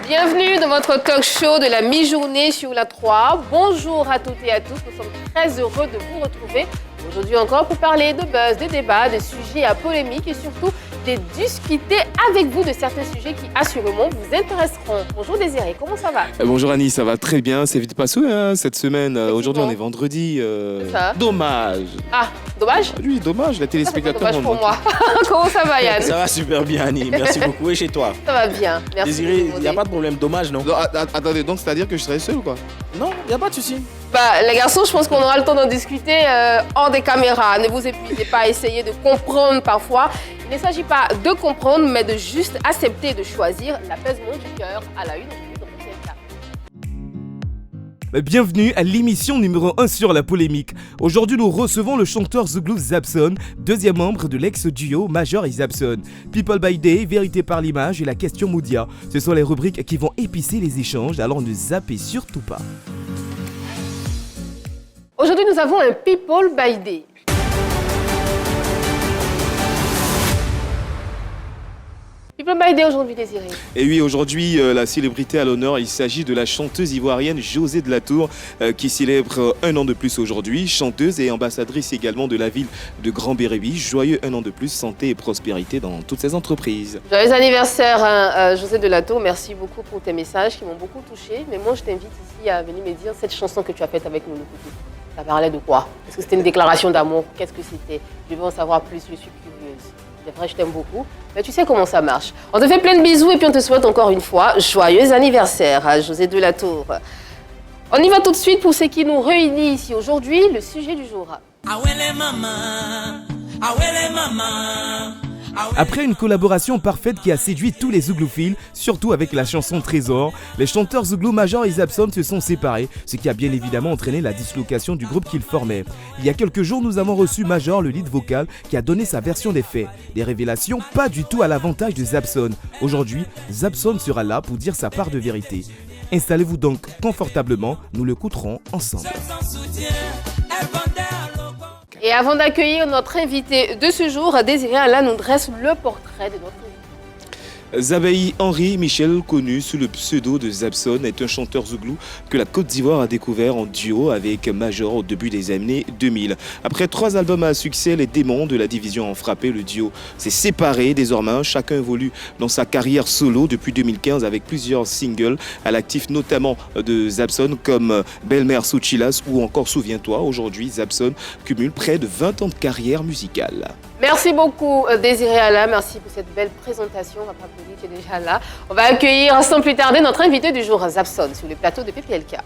Bienvenue dans votre talk show de la mi-journée sur la 3. Bonjour à toutes et à tous, nous sommes très heureux de vous retrouver aujourd'hui encore pour parler de buzz, de débats, de sujets à polémique et surtout de discuter avec vous de certains sujets qui assurément vous intéresseront. Bonjour Désiré, comment ça va? Bonjour Annie, ça va très bien, c'est vite passé cette semaine. Aujourd'hui on est vendredi. Dommage. Ah, dommage? Oui, dommage, la téléspectateur. Dommage pour moi. Comment ça va Yann? Ça va super bien Annie, merci beaucoup. Et chez toi? Ça va bien, merci. Désiré, il n'y a pas de problème, dommage non? Attendez, donc c'est-à-dire que je serai seul ou quoi? Non, il n'y a pas de souci. Bah, les garçons, je pense qu'on aura le temps d'en discuter hors des caméras. Ne vous épuisez pas à essayer de comprendre parfois. Il ne s'agit pas de comprendre, mais de juste accepter de choisir l'apaisement du cœur à la une. Bienvenue à l'émission numéro 1 sur la polémique. Aujourd'hui, nous recevons le chanteur Zouglou Zabson, deuxième membre de l'ex-duo Major et Zabson. People by Day, Vérité par l'image et la question Moudia. Ce sont les rubriques qui vont épicer les échanges, alors ne zappez surtout pas. Aujourd'hui, nous avons un People by Day. People by Day aujourd'hui, Désiré. Et oui, aujourd'hui, la célébrité à l'honneur, il s'agit de la chanteuse ivoirienne Josée de la Tour, qui célèbre un an de plus aujourd'hui. Chanteuse et ambassadrice également de la ville de Grand-Bérébi. Joyeux un an de plus, santé et prospérité dans toutes ses entreprises. Joyeux anniversaire, Josée de la Tour. Merci beaucoup pour tes messages qui m'ont beaucoup touchée. Mais moi, je t'invite ici à venir me dire cette chanson que tu as faite avec nous. Ça parlait de quoi? Est-ce que c'était une déclaration d'amour? Qu'est-ce que c'était? Je veux en savoir plus, je suis curieuse. C'est vrai, je t'aime beaucoup. Mais tu sais comment ça marche. On te fait plein de bisous et puis on te souhaite encore une fois joyeux anniversaire à Josée de la Tour. On y va tout de suite pour ce qui nous réunit ici aujourd'hui, le sujet du jour. Après une collaboration parfaite qui a séduit tous les zouglouphiles, surtout avec la chanson Trésor, les chanteurs Zouglou Major et Zabson se sont séparés, ce qui a bien évidemment entraîné la dislocation du groupe qu'ils formaient. Il y a quelques jours, nous avons reçu Major, le lead vocal, qui a donné sa version des faits. Des révélations pas du tout à l'avantage de Zabson. Aujourd'hui, Zabson sera là pour dire sa part de vérité. Installez-vous donc confortablement, nous l'écouterons ensemble. Et avant d'accueillir notre invité de ce jour, Désiré Alain nous dresse le portrait de notre invité. Zabaï Henri Michel, connu sous le pseudo de Zabson, est un chanteur zouglou que la Côte d'Ivoire a découvert en duo avec Major au début des années 2000. Après 3 albums à succès, les démons de la division ont frappé. Le duo s'est séparé désormais. Chacun évolue dans sa carrière solo depuis 2015 avec plusieurs singles à l'actif, notamment de Zabson comme Belle-Mère Souchilas ou encore Souviens-toi. Aujourd'hui, Zabson cumule près de 20 ans de carrière musicale. Merci beaucoup Désiré Alain, merci pour cette belle présentation. On va pas applaudir, tu es déjà là. On va accueillir sans plus tarder notre invité du jour, Zabson, sur le plateau de PPLK.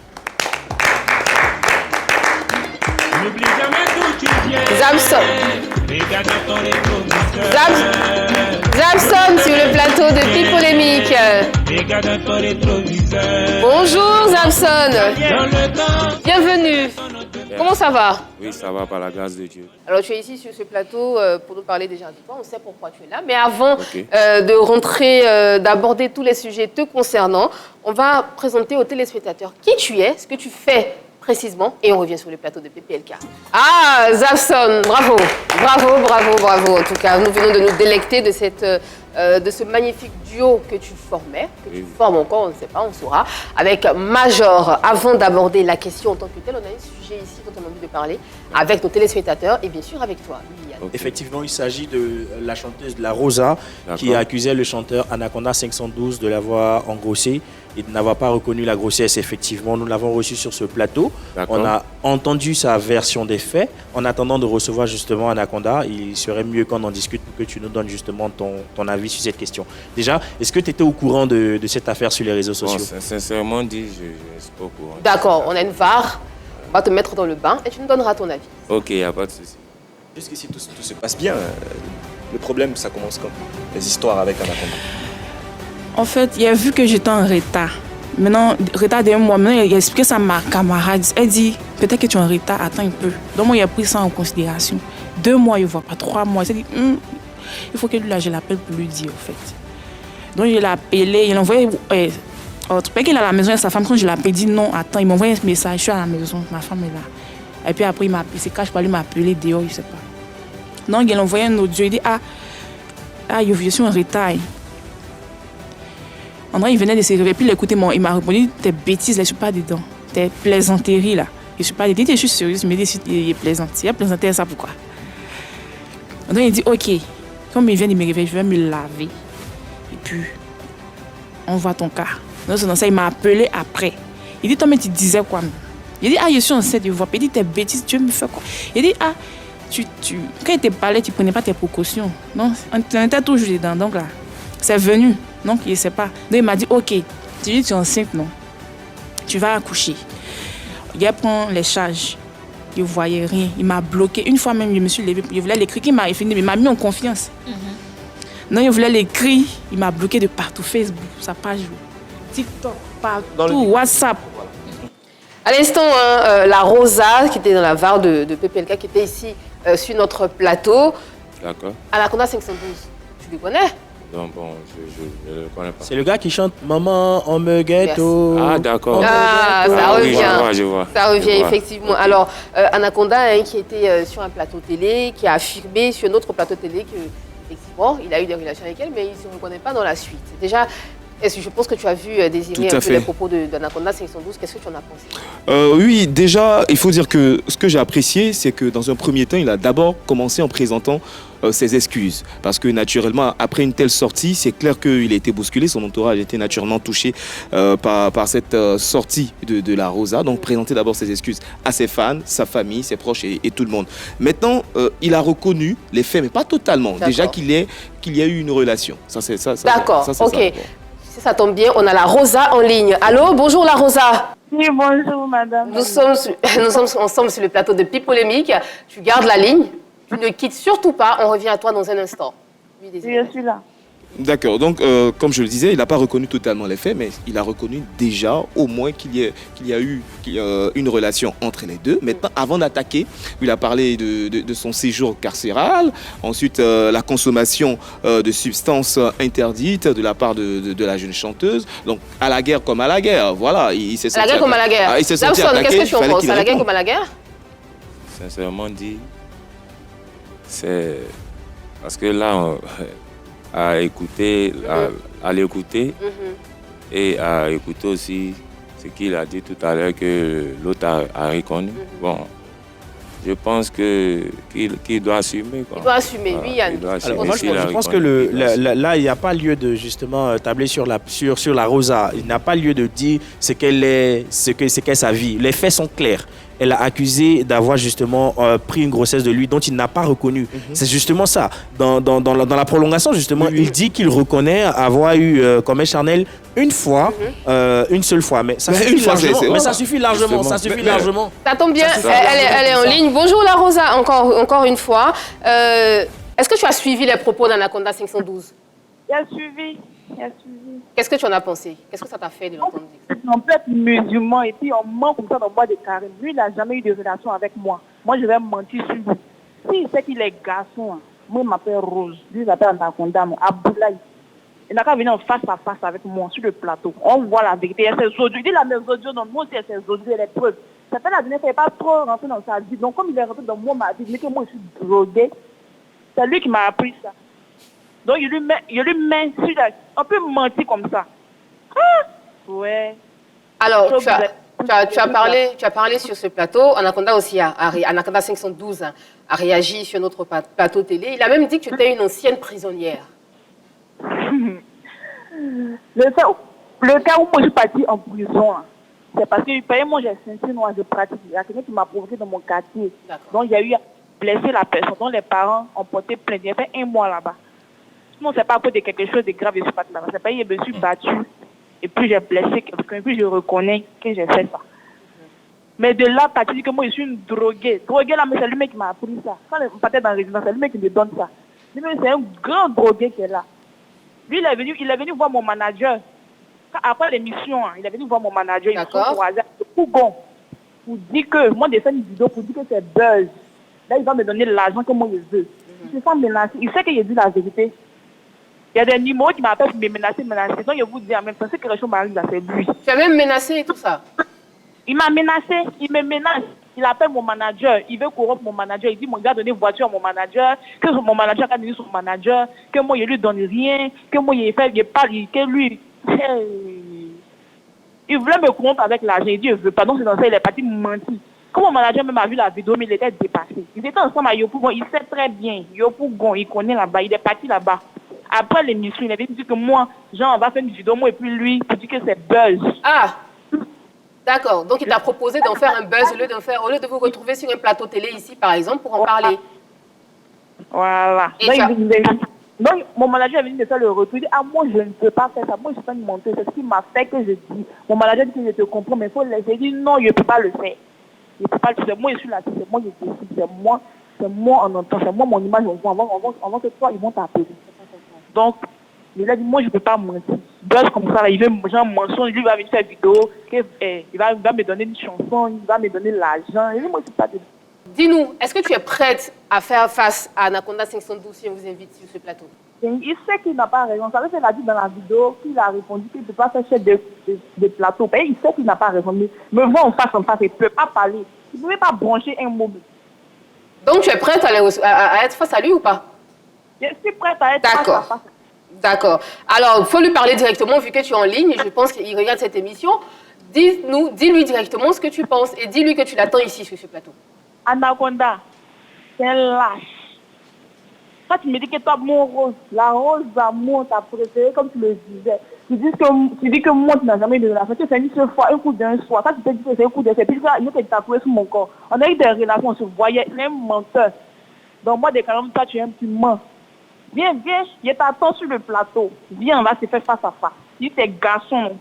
Zabson. Zabson sur le plateau de Pipolémique. Bonjour Zabson. Bienvenue. Comment ça va? Oui, ça va par la grâce de Dieu. Alors tu es ici sur ce plateau pour nous parler déjà de toi, on sait pourquoi tu es là. Mais avant de rentrer, d'aborder tous les sujets te concernant, on va présenter aux téléspectateurs qui tu es, ce que tu fais précisément, et on revient sur le plateau de PPLK. Ah, Zabson, bravo, bravo, bravo, bravo. En tout cas, nous venons de nous délecter de ce magnifique duo que tu formais, que tu formes encore, on ne sait pas, on saura, avec Major. Avant d'aborder la question en tant que telle, on a un sujet ici dont on a envie de parler avec nos téléspectateurs et bien sûr avec toi, Liliane. Effectivement, il s'agit de la chanteuse de la Rosa qui accusait le chanteur Anaconda 512 de l'avoir engrossé et de n'avoir pas reconnu la grossesse. Effectivement, nous l'avons reçu sur ce plateau. On a entendu sa version des faits. En attendant de recevoir justement Anaconda, il serait mieux qu'on en discute pour que tu nous donnes justement ton avis sur cette question. Déjà, est-ce que tu étais au courant de cette affaire sur les réseaux sociaux? Sincèrement dit, je ne suis pas au courant. D'accord, on a une VAR, on va te mettre dans le bain et tu nous donneras ton avis. Ok, il n'y a pas de souci. Jusqu'ici, tout se passe bien. Le problème, ça commence comme les histoires avec Anaconda. En fait, il a vu que j'étais en retard. Maintenant, retard d'un mois. Maintenant, il a expliqué ça à ma camarade. Elle dit, peut-être que tu es en retard, attends un peu. Donc, moi, il a pris ça en considération. 2 mois, il ne voit pas. 3 mois. Il s'est dit, il faut que lui, là, je l'appelle pour lui dire, en fait. Donc, je l'ai appelé. Il a envoyé... Peut-être qu'il est à la maison avec sa femme. Quand je l'appelle, il dit, non, attends. Il m'a envoyé un message. Je suis à la maison. Ma femme est là. Et puis après, il se cache pas. Lui, il m'a appelé dehors, je ne sais pas. Donc, il a envoyé un audio. Il dit, je suis en retard. André, il venait de se réveiller, puis il écoutait il m'a répondu, tes bêtises, là, je ne suis pas dedans. Tes plaisanteries, là. Je ne suis pas dedans. Je suis sérieuse, je me dis, il est plaisant. Il a plaisanté ça, pourquoi? André, il dit, OK, comme il vient de me réveiller, je vais me laver. Et puis, on voit ton cas. Non, ça, il m'a appelé après. Il dit, toi, mais tu disais quoi? Il dit, je suis enceinte, je vois. Il dit, tes bêtises, tu veux me faire quoi? Il dit, quand il te parlait, tu ne prenais pas tes précautions. Non, on était toujours dedans. Donc là, c'est venu. Donc, il ne sait pas. Donc, il m'a dit, OK, tu dis, tu es enceinte, non? Tu vas accoucher. Il prend les charges. Il ne voyait rien. Il m'a bloqué. Une fois même, je me suis levée. Il voulait l'écrire. Il m'a mis en confiance. Non, il voulait l'écrire. Il m'a bloqué de partout. Facebook, sa page, TikTok, partout, WhatsApp. À l'instant, la Rosa, qui était dans la VAR de PPLK, qui était ici sur notre plateau. D'accord. Anaconda 512, tu le connais? Non, bon, je ne le connais pas. C'est le gars qui chante Maman, on me ghetto. Ah, d'accord. Ah, ça revient. Oui, je vois. Ça revient, effectivement. Okay. Alors, Anaconda, qui était sur un plateau télé, qui a affirmé sur notre plateau télé qu'effectivement, il a eu des relations avec elle, mais il ne se reconnaît pas dans la suite. Déjà, je pense que tu as vu Désiré un peu les propos d'Anaconda 512. Qu'est-ce que tu en as pensé? Oui, déjà, il faut dire que ce que j'ai apprécié, c'est que dans un premier temps, il a d'abord commencé en présentant ses excuses. Parce que naturellement, après une telle sortie, c'est clair qu'il a été bousculé. Son entourage était naturellement touché par cette sortie de la Rosa. Donc, présenter d'abord ses excuses à ses fans, sa famille, ses proches et tout le monde. Maintenant, il a reconnu les faits, mais pas totalement. Déjà qu'il y a eu une relation. Ça, c'est ça. D'accord, ok. Ça, si ça tombe bien, on a la Rosa en ligne. Allô, bonjour la Rosa. Oui, bonjour madame. Nous sommes ensemble sur le plateau de Pipe Polémique. Tu gardes la ligne. Tu ne quittes surtout pas. On revient à toi dans un instant. Oui, je suis là. D'accord. Donc, comme je le disais, il n'a pas reconnu totalement les faits, mais il a reconnu déjà au moins qu'il y a eu une relation entre les deux. Maintenant, avant d'attaquer, il a parlé de son séjour carcéral, ensuite la consommation de substances interdites de la part de la jeune chanteuse. Donc, à la guerre comme à la guerre. Voilà. Il s'est senti à la guerre comme à la guerre. Il s'est senti attaqué. Qu'est-ce que tu en penses? À la guerre comme à la guerre? Sincèrement dit, c'est parce que là, à l'écouter et à écouter aussi ce qu'il a dit tout à l'heure que l'autre a reconnu. Bon, je pense qu'il doit assumer. Quoi. Il doit assumer, oui, Yann. Alors, moi, je pense que là, il n'y a pas lieu de justement tabler sur la Rosa. Il n'a pas lieu de dire ce qu'est sa vie. Les faits sont clairs. Elle a accusé d'avoir justement pris une grossesse de lui dont il n'a pas reconnu. C'est justement ça. Dans la prolongation, justement, il dit qu'il reconnaît avoir eu comme charnel une fois, une seule fois. Mais ça suffit largement. Ça tombe bien, elle est en ligne. Bonjour la Rosa, encore une fois. Est-ce que tu as suivi les propos d'Anaconda 512? Il a suivi. Qu'est-ce que tu en as pensé? Qu'est-ce que ça t'a fait de l'entendre dire? On peut être musulman et puis on ment comme ça dans le bois de carême. Lui, il n'a jamais eu de relation avec moi. Moi, je vais mentir sur lui. S'il sait qu'il est garçon, moi, il m'appelle Rose. Lui, il m'appelle Anaconda, Aboulaye. Il n'a qu'à venir en face à face avec moi sur le plateau. On voit la vérité. Il y a ses audios. Il dit la même audio, non, moi aussi, il y a ses audios, les preuves. Ça fait la dernière fois, il n'est pas trop rentré dans sa vie. Donc, comme il est rentré dans moi, ma vie, mais que moi, je suis droguée, c'est lui qui m'a appris ça. Donc, il lui met sur la... On peut mentir comme ça. Ouais. Alors, tu as parlé sur ce plateau. Anaconda aussi, Anaconda 512 a réagi sur notre plateau télé. Il a même dit que tu étais une ancienne prisonnière. Le cas où moi je suis partie en prison, c'est parce que moi j'ai senti noir, je pratique. Il y a quelqu'un qui m'a provoqué dans mon quartier. Donc, il y a eu à blesser la personne. Donc, les parents ont porté plainte. Il y a fait 1 mois là-bas. Non, c'est pas à cause de quelque chose de grave, je suis pas là-bas. C'est pas, je me suis battue et puis j'ai blessé quelqu'un, et puis je reconnais que j'ai fait ça. Mais de là, tu dis que moi, je suis une droguée. Droguée, là, mais c'est lui-même qui m'a appris ça. Quand on partait dans la résidence, c'est lui-même qui me donne ça. Lui-même, c'est un grand drogué qui est là. Lui, il est venu voir mon manager. Après l'émission, il est venu voir mon manager. D'accord. Pour dire que, moi, j'ai fait une vidéo pour dire que c'est buzz. Là, il va me donner l'argent que moi, je veux. Il se sent menacé. Il sait que j'ai dit la vérité. Il y a des numéros qui m'appellent pour me menacer. Donc, je vous dis en même temps, c'est quelque chose m'arrive là, c'est lui. Tu as même menacé et tout ça? Il m'a menacé, il me menace. Il appelle mon manager, il veut corrompre mon manager. Il dit, mon gars, donner une voiture à mon manager, que mon manager a donné son manager, que moi, je lui donne rien, que moi, il parle, que lui, Hey. Il voulait me corrompre avec l'argent. Il dit, je veux pas. Donc, c'est dans ça, il est parti me mentir. Comme mon manager même a vu la vidéo, mais il était dépassé. Ils étaient ensemble à Yopougon. Il sait très bien. Yopougon, il connaît là-bas. Il est parti là-bas. Après l'émission, il avait dit que moi, Jean, on va faire une vidéo, moi et puis lui, pour dire que c'est buzz. Ah, d'accord. Donc, il t'a proposé d'en faire un buzz au lieu de vous retrouver sur un plateau télé ici, par exemple, pour en parler. Voilà. Et Donc, mon manager avait dit de faire le retour. Il dit, moi, je ne peux pas faire ça. Moi, je suis pas une menteuse. C'est ce qui m'a fait que je dis. Mon manager dit que je te comprends, mais il faut laisser. Il dit, non, je ne peux pas le faire. Je ne peux pas le faire. Moi, je suis là, c'est moi qui décide. C'est moi en entend. C'est moi, mon image, on voit que toi, ils vont t'appeler. Donc, il a dit, moi, je ne peux pas mentir. Buzz comme ça, là, il veut, genre, mensonge, il va venir faire vidéo, il va me donner une chanson, il va me donner l'argent. Il dit, moi, je ne peux pas te... Dis-nous, est-ce que tu es prête à faire face à Anaconda 512 si on vous invite sur ce plateau? Il sait qu'il n'a pas raison. Ça veut dire qu'il a dit dans la vidéo qu'il a répondu qu'il ne peut pas faire chef de plateau. Et il sait qu'il n'a pas raison. Mais me voir en face, il ne peut pas parler. Il ne pouvait pas brancher un mot. Donc, tu es prête à être face à lui ou pas? Je suis prête à être face à face. D'accord. Alors, il faut lui parler directement vu que tu es en ligne. Je pense qu'il regarde cette émission. Dis-lui directement ce que tu penses et dis-lui que tu l'attends ici sur ce plateau. Anaconda, c'est un lâche. Quand tu me dis que toi, mon rose, la rose d'amour, t'as préféré, comme tu le disais. Tu dis que moi, tu n'as jamais donné la fête. C'est une seule fois, un coup d'un soir. Quand tu te dis que c'est un coup d'un soir, puis il y a t'as trouvé sur mon corps. On a eu des relations, on se voyait, un menteur. Donc moi, dès quand toi, tu es un petit mens. Viens, je t'attends sur le plateau. Viens, on va se faire face à face. Si t'es garçon,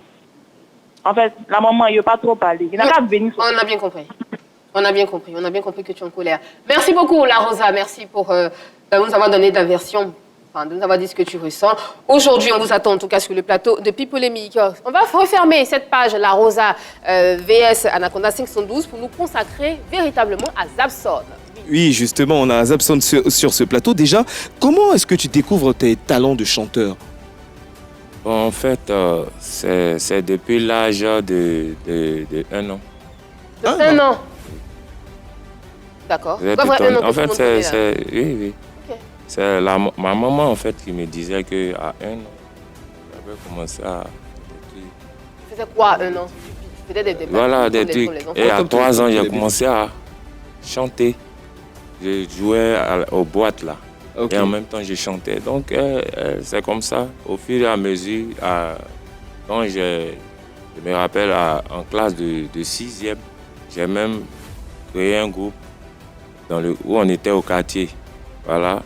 en fait, la maman, il ne veut pas trop parler. Il n'a qu'à venir. On a bien compris. On a bien compris que tu es en colère. Merci beaucoup, La Rosa. Merci pour nous avoir donné ta version, de nous avoir dit ce que tu ressens. Aujourd'hui, on vous attend en tout cas sur le plateau de Pipolémique. On va refermer cette page, La Rosa VS Anaconda 512, pour nous consacrer véritablement à Zabson. Oui, justement, on a Zabson sur ce plateau. Déjà, comment est-ce que tu découvres tes talents de chanteur? Bon, en fait, c'est depuis l'âge de 1 an. Un an. D'accord. En fait, oui. Okay. C'est ma maman en fait qui me disait qu'à 1 an, j'avais commencé à... Tu faisais quoi à 1 an? Tu faisais des voilà, des trucs. Et à 3 ans, j'ai commencé à chanter. Je jouais aux boîtes là. Okay. Et en même temps, je chantais. Donc, c'est comme ça, au fur et à mesure, quand je me rappelle, en classe de 6e, j'ai même créé un groupe où on était au quartier. Voilà.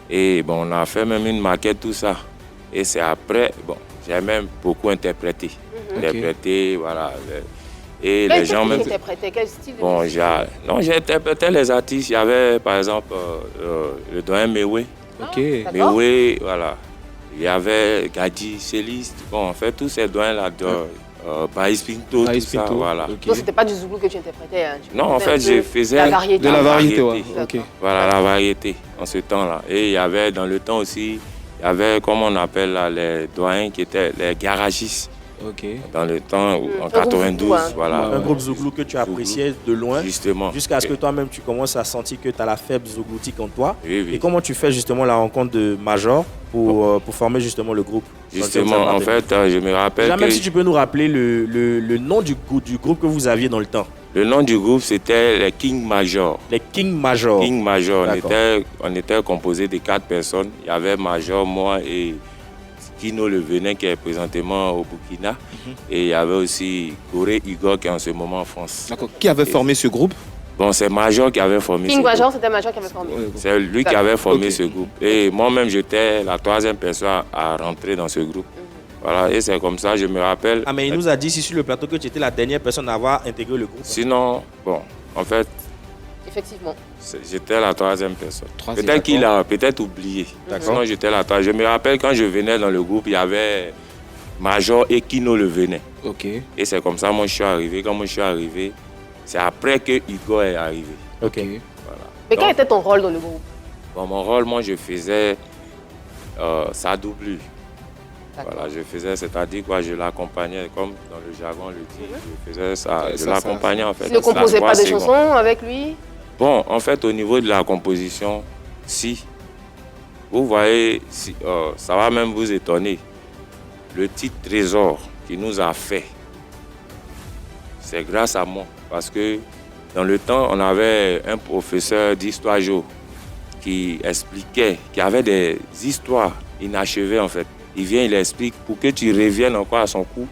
Et bon, on a fait même une maquette, tout ça. Et c'est après, bon, j'ai même beaucoup interprété. Interprété, voilà. Et les gens même... Quel style de bon, j'ai interprété les artistes. Il y avait, par exemple, le doyen Mewe. Mewe, voilà. Il y avait Gadi, Céliste. Bon, en fait, tous ces doyens-là, Païs Pinto, tout ça, voilà. Donc, c'était pas du zoulou que tu interprétais, hein? Non, en fait, je faisais de la variété. Ouais. Okay. Voilà, la variété, en ce temps-là. Et il y avait, dans le temps aussi, il y avait, comme on appelle là, les doyens qui étaient les garagistes. Dans le temps, en 92, voilà. Un groupe zouglou que tu appréciais de loin. Justement. Jusqu'à ce que toi-même, tu commences à sentir que tu as la faible zougloutique en toi. Oui. Et comment tu fais justement la rencontre de Major pour former justement le groupe? Justement, en fait, je me rappelle même si tu peux nous rappeler le nom du groupe que vous aviez dans le temps. Le nom du groupe, c'était les King Major. Les King Major. King Major. On était composé de 4 personnes. Il y avait Major, moi et Kino Le Venin qui est présentement au Burkina. Et il y avait aussi Corée Igor qui est en ce moment en France. D'accord. Qui avait formé ce groupe? Bon, c'est Major qui avait formé King Major, c'était Major qui avait formé. C'est lui qui avait formé ce groupe. Et moi-même, j'étais la 3e personne à rentrer dans ce groupe. Voilà, et c'est comme ça, je me rappelle. Ah, mais il nous a dit ici sur le plateau que tu étais la dernière personne à avoir intégré le groupe. Sinon, bon, en fait... Effectivement. J'étais la 3e personne. Peut-être qu'il a oublié. Sinon, j'étais la 3e. Je me rappelle quand je venais dans le groupe, il y avait Major et Kino Le Venin. Et c'est comme ça, moi, je suis arrivé. Quand moi, je suis arrivé, c'est après que Igor est arrivé. Voilà. Mais quel était ton rôle dans le groupe? Bon, mon rôle, moi, je faisais sa doublure. Voilà, je faisais, c'est-à-dire quoi, je l'accompagnais, comme dans le jargon le dit, je faisais ça, je l'accompagnais en fait. Tu ne composais pas de chansons avec lui? Bon, en fait, au niveau de la composition, si. Vous voyez, ça va même vous étonner. le titre Trésor qui nous a fait, c'est grâce à moi. Parce que dans le temps, on avait un professeur d'histoire géo qui expliquait, qui avait des histoires inachevées en fait. Il vient, il explique, pour que tu reviennes encore à son coup,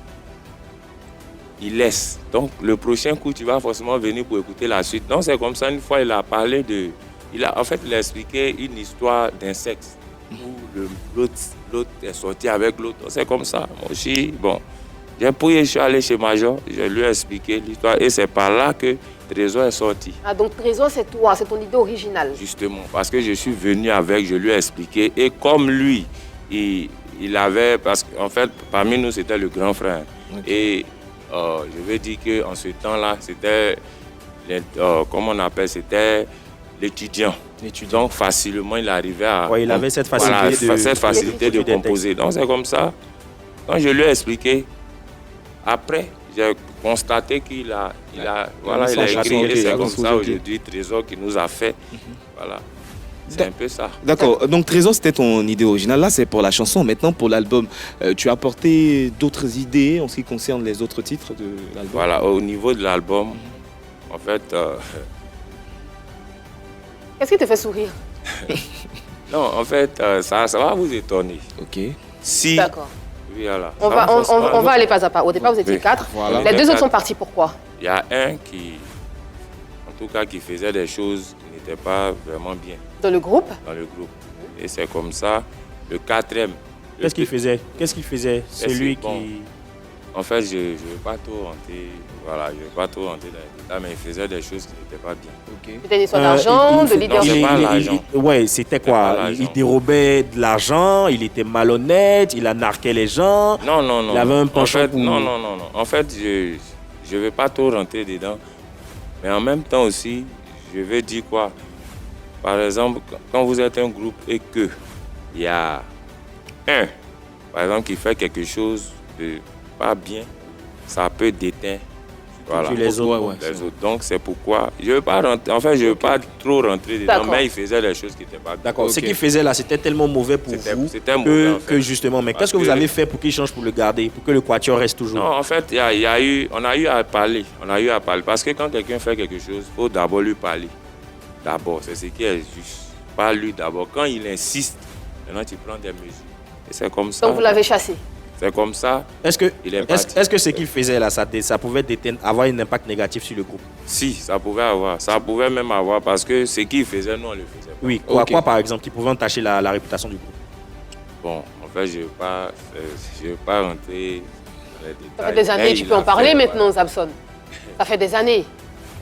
il laisse. Donc le prochain coup, tu vas forcément venir pour écouter la suite. Donc c'est comme ça, une fois, il a parlé de... il a expliqué une histoire d'insectes où l'autre est sorti avec l'autre. C'est comme ça. Moi aussi, bon, j'ai prié, je suis allé chez Major, je lui ai expliqué l'histoire et c'est par là que Trésor est sorti. Ah, donc Trésor, c'est toi, c'est ton idée originale. Justement, parce que je suis venu avec, je lui ai expliqué et comme lui, il avait, parce qu'en fait, parmi nous, c'était le grand frère. Okay. Et je veux dire qu'en ce temps-là, c'était, comment on appelle, c'était l'étudiant. Donc facilement, il arrivait à... Ouais, il avait cette facilité, de composer. Donc c'est comme ça. Quand je lui ai expliqué, après, j'ai constaté qu'il a écrit. Et c'est comme ça aujourd'hui, Trésor qui nous a fait. Voilà. C'est un peu ça. D'accord. Donc Trésor, c'était ton idée originale. Là, c'est pour la chanson. Maintenant, pour l'album, tu as apporté d'autres idées en ce qui concerne les autres titres de l'album? Voilà. Au niveau de l'album, en fait... Qu'est-ce qui te fait sourire? Non, en fait, ça va vous étonner. Ok. Si... D'accord. Voilà. On va aller pas à pas. Au départ, vous étiez 4. Voilà. Les 2 autres sont partis. Pourquoi? Il y a un qui, en tout cas, qui faisait des choses qui n'étaient pas vraiment bien. Dans le groupe? Dans le groupe. Et c'est comme ça. Le 4e. Qu'est-ce qu'il faisait? Celui qui... En fait, je ne veux pas trop rentrer. Voilà, je ne veux pas trop rentrer dans les détails, mais il faisait des choses qui n'étaient pas bien. Okay. C'était une histoire d'argent, de leadership? Non, c'est pas l'argent. Ouais, c'était quoi? Il dérobait de l'argent, il était malhonnête, il narquait les gens. Non. Il avait un penchant. En fait, non. En fait, je ne veux pas trop rentrer dedans. Mais en même temps aussi, je veux dire quoi? Par exemple, quand vous êtes un groupe et que il y a un, par exemple, qui fait quelque chose de pas bien, ça peut déteindre les autres. Ouais. Donc c'est pourquoi je veux pas rentrer. En fait, je veux pas trop rentrer dedans, mais il faisait des choses qui n'étaient pas bien. D'accord. Ce qu'il faisait là, c'était tellement mauvais pour vous que justement. Mais qu'est-ce que vous avez fait pour qu'il change, pour le garder, pour que le quatuor reste toujours? Non, en fait, on a eu à parler. Parce que quand quelqu'un fait quelque chose, il faut d'abord lui parler. D'abord, c'est ce qui est juste. Parle-lui d'abord. Quand il insiste, maintenant tu prends des mesures. Et c'est comme ça. Donc vous l'avez chassé? C'est comme ça. Est-ce que ce qu'il faisait là, ça pouvait avoir un impact négatif sur le groupe? Si, ça pouvait avoir. Ça pouvait même avoir parce que ce qu'il faisait, nous, on le faisait pas. Oui, quoi par exemple, qui pouvait entacher la réputation du groupe? Bon, en fait, je ne veux pas rentrer dans les détails. Ça fait des années, tu peux en parler maintenant, Zabson. Ça fait des années.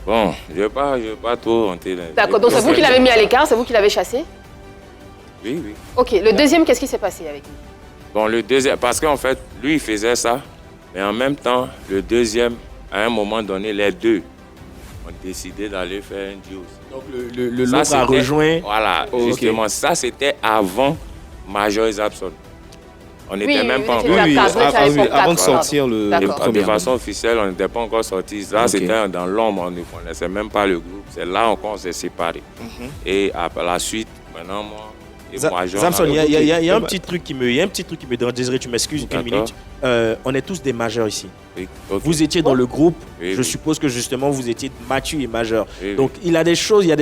Bon, je ne veux pas trop rentrer dans les détails. D'accord, donc c'est vous qui l'avez mis à l'écart, c'est vous qui l'avez chassé? Oui. Ok, le deuxième, qu'est-ce qui s'est passé avec lui? Bon, le deuxième, parce qu'en fait, lui, il faisait ça, mais en même temps, le deuxième, à un moment donné, les deux ont décidé d'aller faire un duo. Donc, l'autre a rejoint. Voilà, justement, ça, c'était avant Major et Zabson. On n'était même pas encore... avant de sortir le premier. De façon officielle, on n'était pas encore sortis. Là, c'était dans l'ombre, on ne connaissait même pas le groupe. C'est là qu'on s'est séparés. Et à la suite, maintenant, moi... Zabson, il y a un petit truc qui me dérange. Désolé, tu m'excuses une minute. On est tous des majeurs ici. Oui, okay. Vous étiez dans le groupe. Je suppose que justement vous étiez mature et majeur. Donc il y a des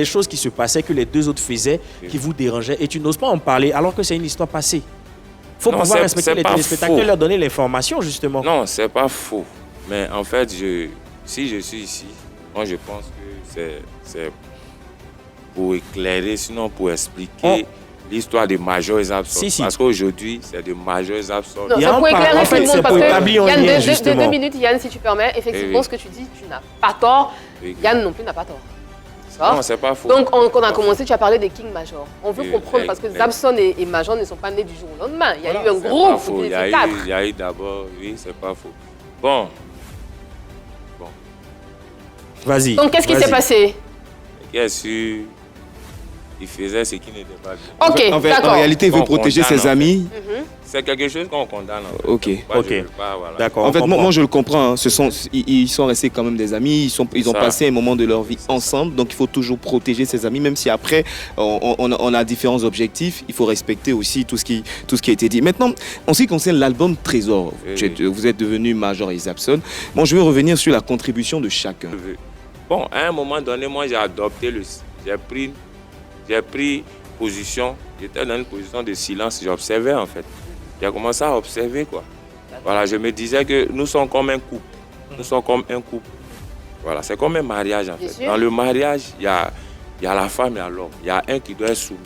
choses qui se passaient que les deux autres faisaient qui vous dérangeaient et tu n'oses pas en parler alors que c'est une histoire passée. Il faut pouvoir respecter les téléspectateurs et leur donner l'information justement. Non, c'est pas faux. Mais en fait, si je suis ici, moi je pense que c'est pour éclairer, sinon pour expliquer. L'histoire de Major et Zabson. Parce qu'aujourd'hui, c'est de Major et Zabson. Non, ça peut éclairer tout le monde parce que Yann, deux minutes, Yann, si tu permets, effectivement, ce que tu dis, tu n'as pas tort. Yann non plus n'a pas tort. Non, c'est pas faux. Donc, quand on a commencé, tu as parlé des King Major. On veut comprendre parce que Zabson et Major ne sont pas nés du jour au lendemain. Il y a eu un groupe, il y a eu d'abord, oui, c'est pas faux. Bon. Vas-y. Donc, qu'est-ce qui s'est passé? Bien sûr. il faisait ce qui n'était pas bien. Ok, en d'accord. réalité, il veut protéger ses amis. C'est quelque chose qu'on condamne. En fait. Ok. Donc, moi, voilà. D'accord. En fait, moi, je le comprends. Hein. Ils sont restés quand même des amis. Ils ont passé un moment de leur vie ensemble. Donc, il faut toujours protéger ses amis, même si après, on a différents objectifs. Il faut respecter aussi tout ce qui a été dit. Maintenant, en ce qui concerne l'album Trésor, vous êtes devenu Major et Zabson. Bon, je vais revenir sur la contribution de chacun. Bon, à un moment donné, moi, j'ai adopté j'ai pris position. J'étais dans une position de silence. J'observais, en fait. J'ai commencé à observer, quoi. Voilà, je me disais que nous sommes comme un couple. Nous sommes comme un couple. Voilà, c'est comme un mariage, en fait. Dans le mariage, il y a la femme et l'homme. Il y a un qui doit être soumis.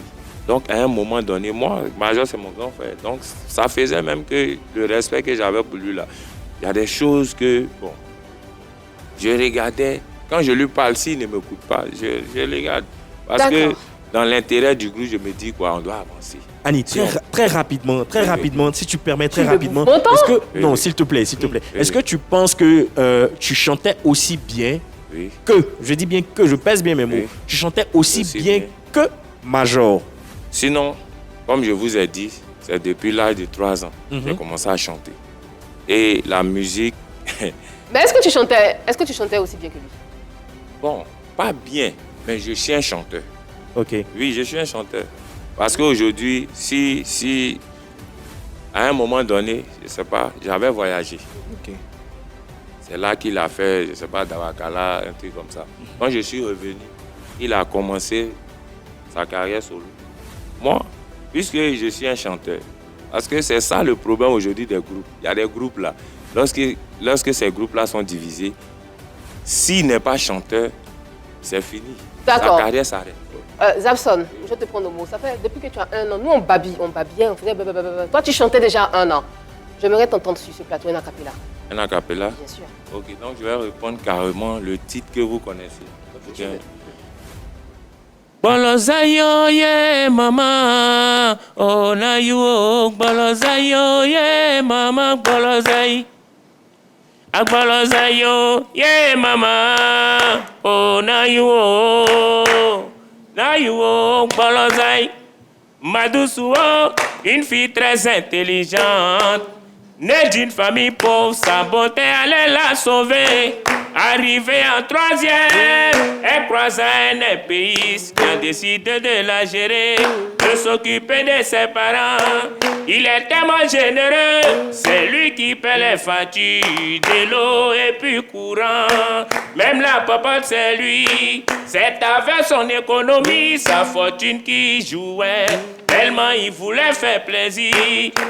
Donc, à un moment donné, moi, Major, c'est mon grand frère. Donc, ça faisait même que le respect que j'avais pour lui, là, il y a des choses que, bon, je regardais. Quand je lui parle, s'il ne m'écoute pas, je regarde. Parce que dans l'intérêt du groupe, je me dis, quoi, on doit avancer. Annie, très rapidement, si tu permets, très rapidement. Non, s'il te plaît. Est-ce que tu penses que tu chantais aussi bien je dis bien que, je pèse bien mes mots, tu chantais aussi bien que Major? Sinon, comme je vous ai dit, c'est depuis l'âge de 3 ans que j'ai commencé à chanter. Et la musique... Mais est-ce que tu chantais aussi bien que lui? Bon, pas bien, mais je suis un chanteur. Ok. Oui, je suis un chanteur. Parce qu'aujourd'hui, si à un moment donné, je ne sais pas, j'avais voyagé. Okay. C'est là qu'il a fait, je ne sais pas, Dawakala, un truc comme ça. Quand je suis revenu, il a commencé sa carrière solo. Moi, puisque je suis un chanteur, parce que c'est ça le problème aujourd'hui des groupes. Il y a des groupes là. Lorsque ces groupes-là sont divisés, s'il n'est pas chanteur, c'est fini. D'accord. Sa carrière s'arrête. Zabson, je te prends le mot. Ça fait depuis que tu as 1 an. Nous, on babille bien. On faisait blablabla. Toi, tu chantais déjà 1 an. J'aimerais t'entendre sur ce plateau, un acapella. Un acapella? Bien sûr. Ok, donc je vais répondre carrément le titre que vous connaissez. Okay. Bolozayo ye mama, oh na yo, bolozayo ye mama, bolozai. Agbolozayo ye mama, oh na yo, bolozai. Madoussou, une fille très intelligente, née d'une famille pauvre, sa beauté allait la sauver. Arrivée en 3e, elle croisa un épéiste qui a décidé de la gérer, de s'occuper de ses parents. Il est tellement généreux, c'est lui qui paie les factures de l'eau et puis courant. Même la popote, c'est lui. C'est avec son économie, sa fortune qui jouait. Tellement il voulait faire plaisir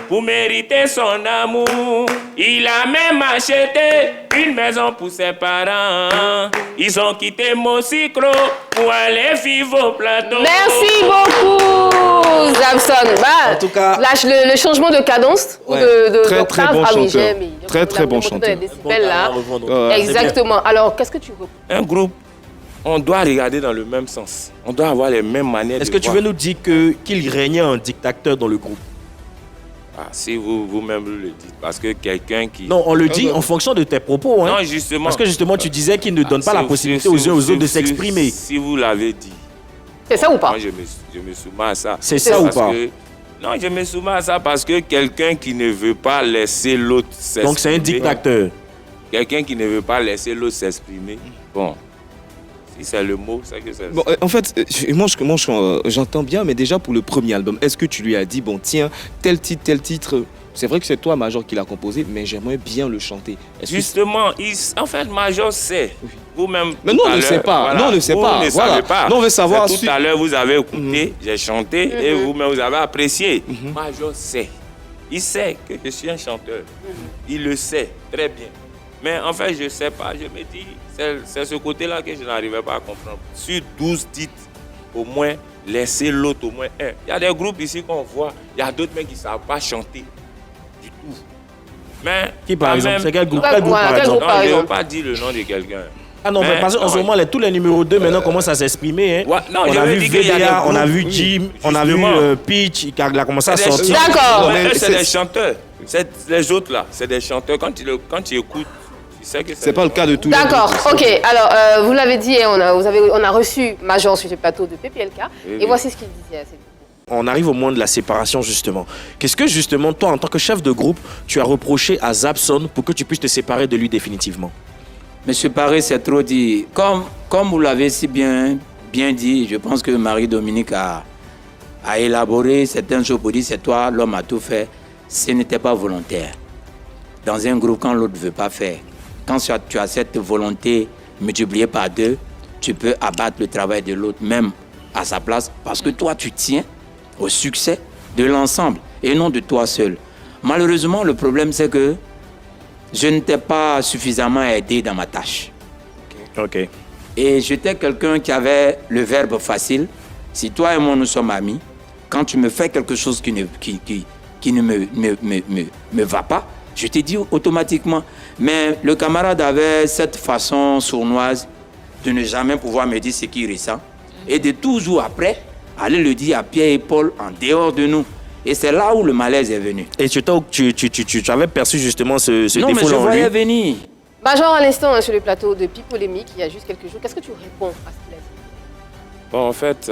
pour mériter son amour. Il a même acheté une maison pour ses parents. Ils ont quitté Mocyclo pour aller vivre au plateau. Merci beaucoup, Zabson. En tout cas, le changement de cadence ou très bon chanteur. Très bon chanteur. Exactement. Alors, qu'est-ce que tu veux? Un groupe, on doit regarder dans le même sens. On doit avoir les mêmes manières. Est-ce que tu veux nous dire qu'il régnait un dictateur dans le groupe? Si vous-même le dites, parce que quelqu'un qui... Non, on le dit en fonction de tes propos. Hein. Non, justement. Parce que justement, tu disais qu'il ne donne pas la possibilité aux uns aux autres de s'exprimer. Si vous l'avez dit. C'est ça ou pas? Moi, je me soumets à ça. C'est ça ou pas? Non, je me soumets à ça parce que quelqu'un qui ne veut pas laisser l'autre s'exprimer... Donc c'est un dictateur. Quelqu'un qui ne veut pas laisser l'autre s'exprimer, bon... Si c'est le mot, c'est que c'est... Bon, en fait, moi j'entends bien, mais déjà pour le premier album, est-ce que tu lui as dit, bon tiens, tel titre, c'est vrai que c'est toi, Major, qui l'a composé, mais j'aimerais bien le chanter. Justement, en fait, Major sait. Vous-même... Mais non, on ne sait pas. Voilà, non, on ne sait pas. Ne savez pas. Non, on veut savoir... Tout à l'heure, vous avez écouté, j'ai chanté, et vous-même, vous avez apprécié. Major sait. Il sait que je suis un chanteur. Il le sait très bien. Mais en fait, je ne sais pas. Je me dis, c'est ce côté-là que je n'arrivais pas à comprendre. Sur 12 titres, au moins, laissez l'autre au moins un. Il y a des groupes ici qu'on voit, il y a d'autres mecs qui ne savent pas chanter du tout. Mais qui par exemple? C'est quel groupe, par exemple? Non, je ne veux pas dire le nom de quelqu'un. Ah non, mais parce qu'en ce moment, tous les numéros 2 maintenant commencent à s'exprimer. Hein. Ouais, non, on a vu VDA, on a vu Jim, on a vu Pitch, il a commencé à sortir. D'accord. C'est des chanteurs. Les autres là, c'est des chanteurs. Quand tu écoutes C'est pas le cas de tous les groupes. D'accord, ok. Alors, vous l'avez dit, on a reçu Major sur le plateau de PPLK. Et voici ce qu'il disait à cette... On arrive au moment de la séparation, justement. Qu'est-ce que, justement, toi, en tant que chef de groupe, tu as reproché à Zabson pour que tu puisses te séparer de lui définitivement? Monsieur Paré, c'est trop dit. Comme vous l'avez si bien dit, je pense que Marie-Dominique a élaboré certaines choses pour dire c'est toi, l'homme a tout fait. Ce n'était pas volontaire. Dans un groupe, quand l'autre ne veut pas faire, quand tu as cette volonté multipliée par 2, tu peux abattre le travail de l'autre, même à sa place, parce que toi, tu tiens au succès de l'ensemble et non de toi seul. Malheureusement, le problème, c'est que je ne t'ai pas suffisamment aidé dans ma tâche. Ok. Et j'étais quelqu'un qui avait le verbe facile. Si toi et moi, nous sommes amis, quand tu me fais quelque chose qui ne me va pas, je te dis automatiquement. Mais le camarade avait cette façon sournoise de ne jamais pouvoir me dire ce qu'il ressent et de toujours après aller le dire à Pierre et Paul en dehors de nous. Et c'est là où le malaise est venu. Et tu avais perçu justement ce défaut-là en lui? Non, mais je voyais venir. Major, à l'instant, sur le plateau de Pipolémique, il y a juste quelques jours, qu'est-ce que tu réponds à ce qu'il a dit? Bon, en fait,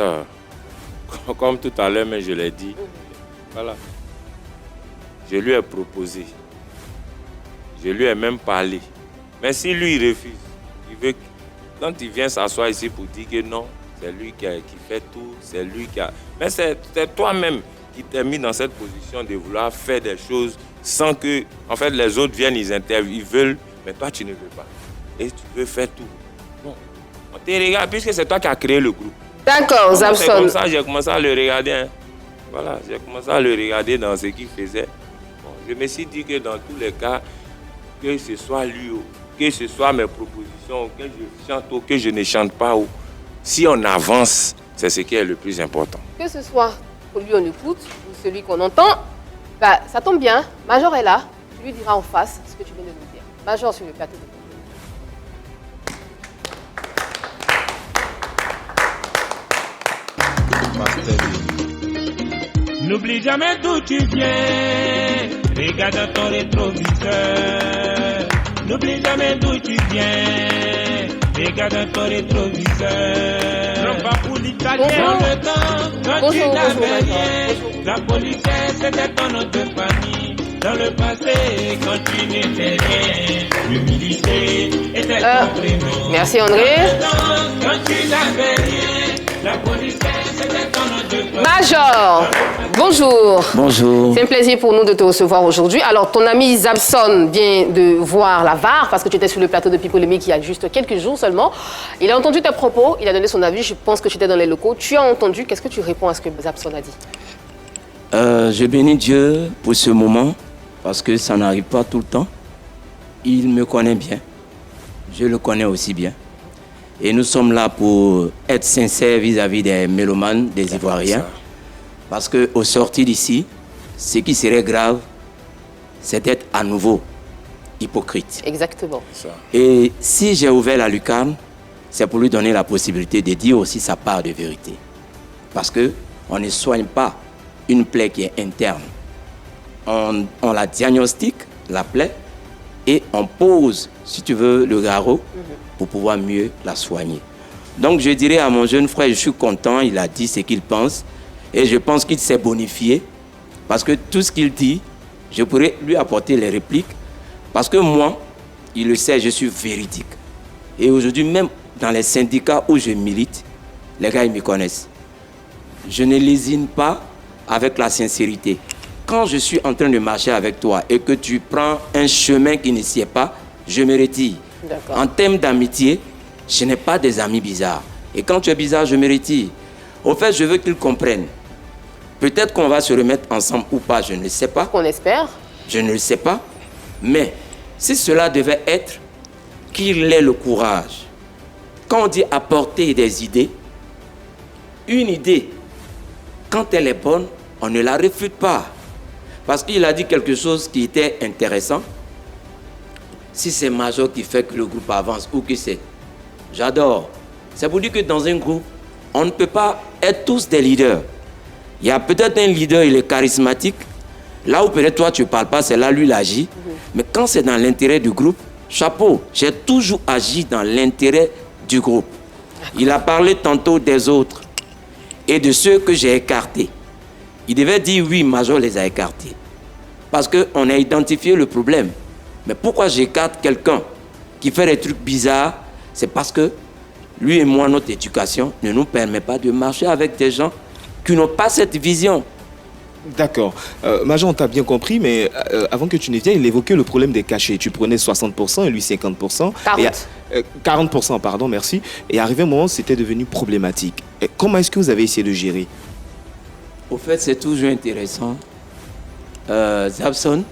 comme tout à l'heure, mais je l'ai dit, voilà. Je lui ai proposé. Je lui ai même parlé. Mais si lui, il refuse, quand il vient s'asseoir ici pour dire que non, c'est lui qui fait tout, c'est lui qui a... Mais c'est toi-même qui t'es mis dans cette position de vouloir faire des choses sans que, en fait, les autres viennent, ils veulent, mais toi, tu ne veux pas. Et tu veux faire tout. Bon, on te regarde, puisque c'est toi qui as créé le groupe. D'accord, Zabson. C'est comme ça, j'ai commencé à le regarder. Hein. Voilà, j'ai commencé à le regarder dans ce qu'il faisait. Bon, je me suis dit que dans tous les cas, que ce soit lui, que ce soit mes propositions, que je chante ou que je ne chante pas, si on avance, c'est ce qui est le plus important. Que ce soit celui qu'on écoute ou celui qu'on entend, bah, ça tombe bien, Major est là, tu lui diras en face ce que tu viens de nous dire. Major sur le plateau de... N'oublie jamais d'où tu viens, regarde ton rétroviseur. N'oublie jamais d'où tu viens, regarde ton rétroviseur. Non pas pour l'Italien, le temps, quand tu n'avais rien. La police, c'était ton autre famille. Dans le passé, quand tu n'étais rien, l'humilité était ton prénom. Merci André. Quand tu n'avais rien, la police, c'était ton autre famille. Major, bonjour. Bonjour. C'est un plaisir pour nous de te recevoir aujourd'hui. Alors, ton ami Zabson vient de voir la VAR parce que tu étais sur le plateau de Pipolémique il y a juste quelques jours seulement. Il a entendu tes propos, il a donné son avis. Je pense que tu étais dans les locaux. Tu as entendu. Qu'est-ce que tu réponds à ce que Zabson a dit? Je bénis Dieu pour ce moment parce que ça n'arrive pas tout le temps. Il me connaît bien. Je le connais aussi bien. Et nous sommes là pour être sincères vis-à-vis des mélomanes, des Ivoiriens. Parce qu'au sortir d'ici, ce qui serait grave, c'est d'être à nouveau hypocrite. Exactement. Et si j'ai ouvert la lucarne, c'est pour lui donner la possibilité de dire aussi sa part de vérité. Parce qu'on ne soigne pas une plaie qui est interne. On la diagnostique, la plaie, et on pose, si tu veux, le garrot pour pouvoir mieux la soigner. Donc je dirais à mon jeune frère, je suis content, il a dit ce qu'il pense. Et je pense qu'il s'est bonifié parce que tout ce qu'il dit, je pourrais lui apporter les répliques parce que moi, il le sait, je suis véridique. Et aujourd'hui, même dans les syndicats où je milite, les gars, ils me connaissent. Je ne lésine pas avec la sincérité. Quand je suis en train de marcher avec toi et que tu prends un chemin qui ne s'y est pas, je me retire. En termes d'amitié, je n'ai pas des amis bizarres. Et quand tu es bizarre, je me retire. Au fait, je veux qu'ils comprennent. Peut-être qu'on va se remettre ensemble ou pas, je ne le sais pas. Qu'on espère. Je ne le sais pas. Mais si cela devait être, qu'il ait le courage. Quand on dit apporter des idées, une idée, quand elle est bonne, on ne la refute pas. Parce qu'il a dit quelque chose qui était intéressant. Si c'est Major qui fait que le groupe avance ou que c'est... J'adore. C'est pour dire que dans un groupe, on ne peut pas être tous des leaders. Il y a peut-être un leader, il est charismatique. Là où peut-être toi, tu ne parles pas, c'est là lui, il agit. Mais quand c'est dans l'intérêt du groupe, chapeau, j'ai toujours agi dans l'intérêt du groupe. Il a parlé tantôt des autres et de ceux que j'ai écartés. Il devait dire oui, Major les a écartés. Parce qu'on a identifié le problème. Mais pourquoi j'écarte quelqu'un qui fait des trucs bizarres? C'est parce que lui et moi, notre éducation ne nous permet pas de marcher avec des gens qui n'ont pas cette vision. D'accord. Major, on t'a bien compris, mais avant que tu ne viennes, il évoquait le problème des cachets. Tu prenais 60% et lui 50%. 40%, pardon, merci. Et arrivé un moment, c'était devenu problématique. Et comment est-ce que vous avez essayé de gérer? Au fait, c'est toujours intéressant. Zabson,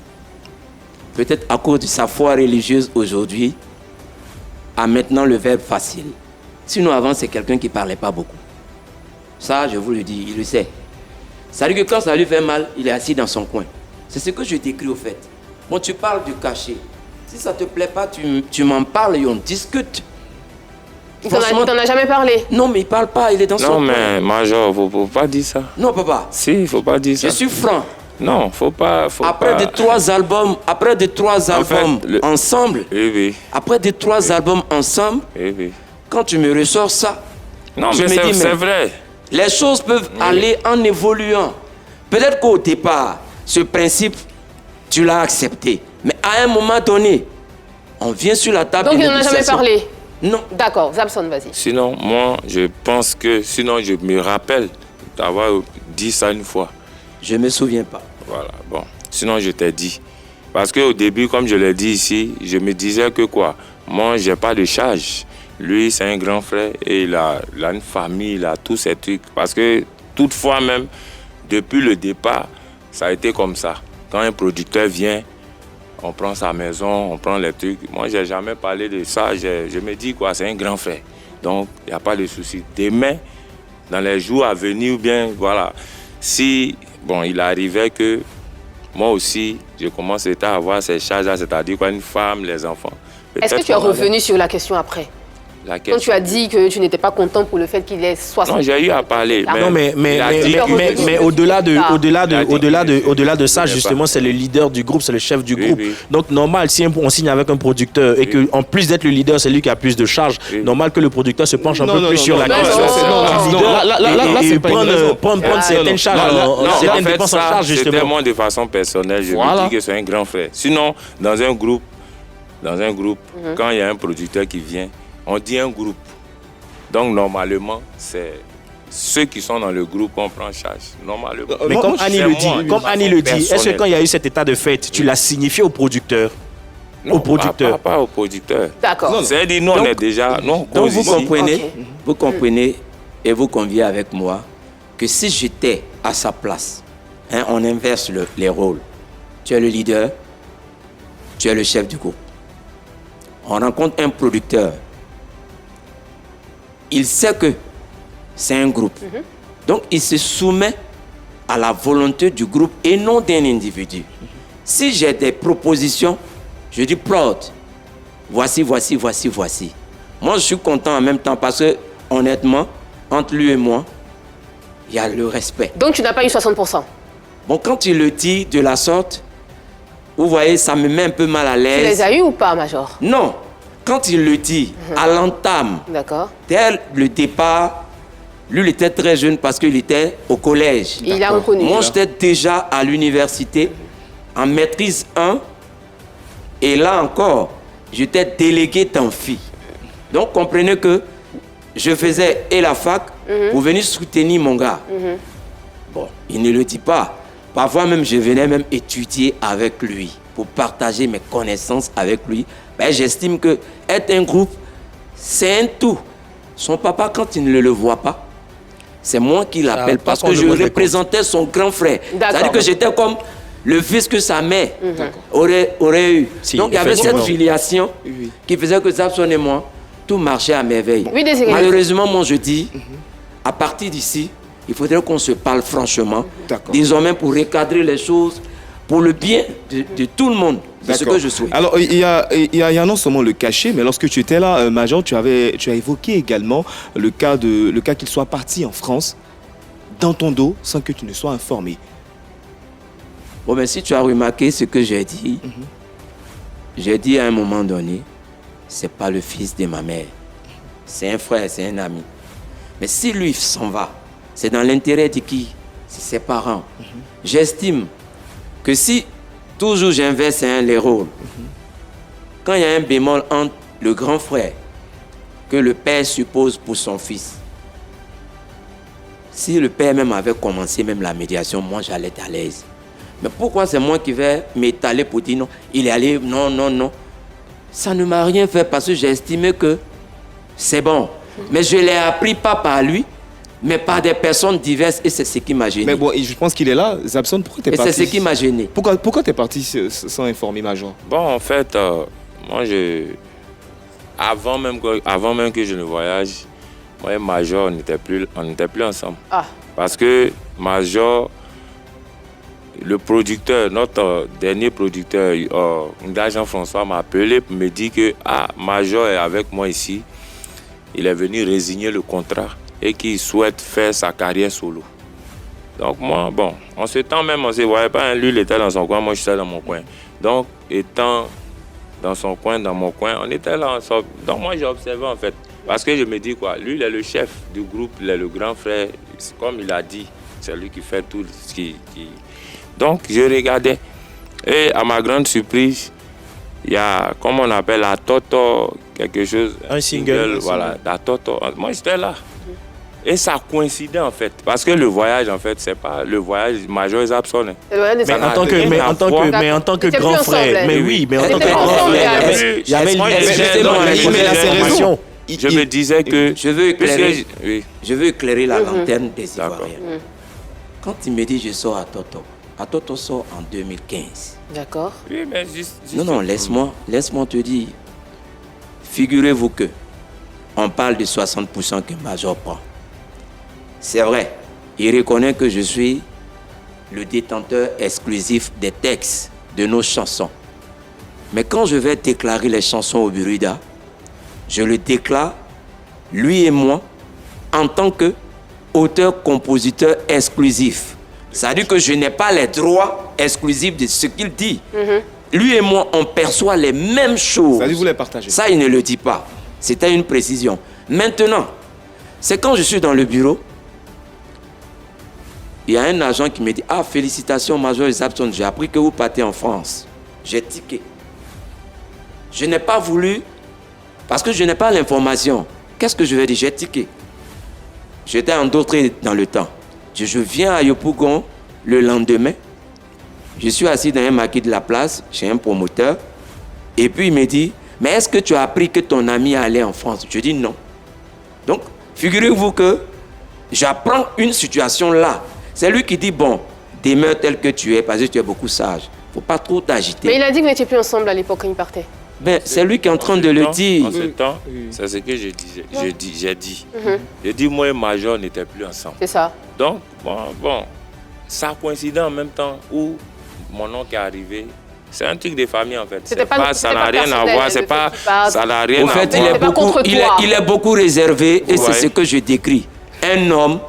peut-être à cause de sa foi religieuse aujourd'hui, a maintenant le verbe facile. Sinon, avant, c'est quelqu'un qui ne parlait pas beaucoup. Ça, je vous le dis, il le sait. Ça veut dire que quand ça lui fait mal, il est assis dans son coin. C'est ce que je décris au fait. Bon, tu parles du cachet. Si ça ne te plaît pas, tu m'en parles et on discute. Il t'en a jamais parlé? Non, mais il ne parle pas, il est dans son coin. Non, mais Major, il ne faut pas dire ça. Non, papa. Si, il ne faut pas dire ça. Je suis franc. Non, faut pas. Après des trois albums ensemble, après des trois albums ensemble, quand tu me ressors ça, non, mais c'est vrai. Les choses peuvent aller en évoluant. Peut-être qu'au départ, ce principe, tu l'as accepté. Mais à un moment donné, on vient sur la table. Donc il n'en a jamais parlé? Non. D'accord, Zabson, vas-y. Sinon, moi, je pense que, sinon, je me rappelle d'avoir dit ça une fois. Je ne me souviens pas. Voilà, bon. Sinon, je t'ai dit. Parce qu'au début, comme je l'ai dit ici, je me disais que quoi? Moi, je n'ai pas de charge. Lui, c'est un grand frère et il a une famille, il a tous ces trucs. Parce que, toutefois même, depuis le départ, ça a été comme ça. Quand un producteur vient, on prend sa maison, on prend les trucs. Moi, je n'ai jamais parlé de ça. Je me dis, quoi, c'est un grand frère. Donc, il n'y a pas de souci. Demain, dans les jours à venir, ou bien, voilà, si, bon, il arrivait que moi aussi, je commence à avoir ces charges-là, c'est-à-dire quoi, une femme, les enfants. Est-ce que tu es revenu sur la question après? Quand tu as dit que tu n'étais pas content pour le fait qu'il ait 60. Non, j'ai eu à parler. Mais au-delà de ça, justement, c'est le leader du groupe, c'est le chef du groupe. Donc, normal, si on signe avec un producteur et qu'en plus d'être le leader, c'est lui qui a plus de charges, normal que le producteur se penche un peu plus sur la question et prendre certaines charges, certaines dépenses en charge, justement. C'était moi de façon personnelle, je me dis que c'est un grand frère. Sinon, dans un groupe, quand il y a un producteur qui vient, on dit un groupe. Donc, normalement, c'est ceux qui sont dans le groupe qu'on prend en charge. Normalement. Mais comme Annie le dit, est-ce que quand il y a eu cet état de fait, tu l'as signifié au producteur? Non, pas au producteur. D'accord. C'est-à-dire, nous, on est déjà... Donc, vous comprenez et vous conviez avec moi que si j'étais à sa place, on inverse les rôles. Tu es le leader, tu es le chef du groupe. On rencontre un producteur. Il sait que c'est un groupe. Donc, il se soumet à la volonté du groupe et non d'un individu. Si j'ai des propositions, je dis, Prod, voici. Moi, je suis content en même temps parce que, honnêtement, entre lui et moi, il y a le respect. Donc, tu n'as pas eu 60%? Bon, quand il le dit de la sorte, vous voyez, ça me met un peu mal à l'aise. Tu les as eu ou pas, Major? Non. Quand il le dit, à l'entame, dès le départ, lui, il était très jeune parce qu'il était au collège. Il a reconnu. Moi, j'étais déjà à l'université, en maîtrise 1. Et là encore, j'étais délégué d'amphi. Donc, comprenez que je faisais et la fac pour venir soutenir mon gars. Bon, il ne le dit pas. Parfois même, je venais même étudier avec lui pour partager mes connaissances avec lui. Ben, j'estime que être un groupe, c'est un tout. Son papa, quand il ne le voit pas, c'est moi qui l'appelle parce que je représentais son grand frère. C'est-à-dire que j'étais comme le fils que sa mère aurait eu. Donc il y avait cette filiation qui faisait que Zabson et moi, tout marchait à merveille. Malheureusement, moi je dis, à partir d'ici, il faudrait qu'on se parle franchement, désormais pour recadrer les choses, pour le bien de tout le monde. C'est ce que je souhaite. Alors, il y a non seulement le cachet, mais lorsque tu étais là, Major, tu as évoqué également le cas qu'il soit parti en France, dans ton dos, sans que tu ne sois informé. Bon, mais si tu as remarqué ce que j'ai dit, j'ai dit à un moment donné, c'est pas le fils de ma mère. C'est un frère, c'est un ami. Mais si lui s'en va, c'est dans l'intérêt de qui? C'est ses parents. J'estime que si toujours j'inverse les rôles, quand il y a un bémol entre le grand frère que le père suppose pour son fils, si le père même avait commencé même la médiation, moi j'allais être à l'aise. Mais pourquoi c'est moi qui vais m'étaler pour dire non? Il est allé, non, non, non. Ça ne m'a rien fait parce que j'ai estimé que c'est bon. Mais je ne l'ai appris pas par lui, mais par des personnes diverses et c'est ce qui m'a gêné. Mais bon, je pense qu'il est là. Zabson, pourquoi tu es parti? Et c'est ce qui m'a gêné. Pourquoi tu es parti sans informer Major? Bon, en fait, moi, avant même que je ne voyage, moi et Major, on n'était plus ensemble. Ah. Parce que Major, le producteur, notre dernier producteur, Jean-François, m'a appelé pour me dire que Major est avec moi ici. Il est venu résigner le contrat et qu'il souhaite faire sa carrière solo. Donc moi, bon, en ce temps même, on ne se voyait pas. Lui, il était dans son coin, moi, j'étais dans mon coin. Donc, étant dans son coin, dans mon coin, on était là ensemble. Donc moi, j'ai observé en fait. Parce que je me dis quoi, lui, il est le chef du groupe, il est le grand frère. Comme il a dit, c'est lui qui fait tout ce qui... Donc, je regardais. Et à ma grande surprise, il y a, comme on appelle la Toto, quelque chose. Un single. Voilà, la Toto. Moi, j'étais là. Et ça coïncidait en fait. Parce que le voyage, en fait, c'est pas le voyage Major et Zabson. Mais en tant que grand frère. Mais oui, mais en tant que grand frère. Il y avait une je me disais que... Je veux éclairer la lanterne des Ivoiriens. Quand il me dit je sors à Toto sort en 2015. D'accord. Oui, mais non, laisse-moi te dire. Figurez-vous que on parle de 60% que Major prend. C'est vrai, il reconnaît que je suis le détenteur exclusif des textes de nos chansons. Mais quand je vais déclarer les chansons au Burida, je le déclare, lui et moi, en tant qu'auteur-compositeur exclusif. C'est-à-dire que je n'ai pas les droits exclusifs de ce qu'il dit. Lui et moi, on perçoit les mêmes choses. C'est-à-dire que vous les partagez. Ça, il ne le dit pas. C'était une précision. Maintenant, c'est quand je suis dans le bureau, il y a un agent qui me dit « Ah, félicitations, Major Zabson, j'ai appris que vous partez en France. » J'ai tiqué. Je n'ai pas voulu, parce que je n'ai pas l'information. Qu'est-ce que je vais dire? J'ai tiqué. J'étais endottré dans le temps. Je viens à Yopougon le lendemain. Je suis assis dans un maquis de la place, chez un promoteur. Et puis il me dit « Mais est-ce que tu as appris que ton ami allait en France ?» Je dis « Non. » Donc, figurez-vous que j'apprends une situation là. C'est lui qui dit, bon, demeure tel que tu es, parce que tu es beaucoup sage. Il ne faut pas trop t'agiter. Mais il a dit que vous n'étiez plus ensemble à l'époque quand il partait. Ben, c'est lui qui est en train de le dire. En ce temps, c'est ce que j'ai dit. J'ai dit, moi et Major n'étaient plus ensemble. C'est ça. Donc, bon, ça coïncidait en même temps où mon oncle est arrivé. C'est un truc de famille en fait. Ça n'a rien à voir. Ça n'a rien à voir. Au fait, il est beaucoup réservé et c'est ce que je décris. Un homme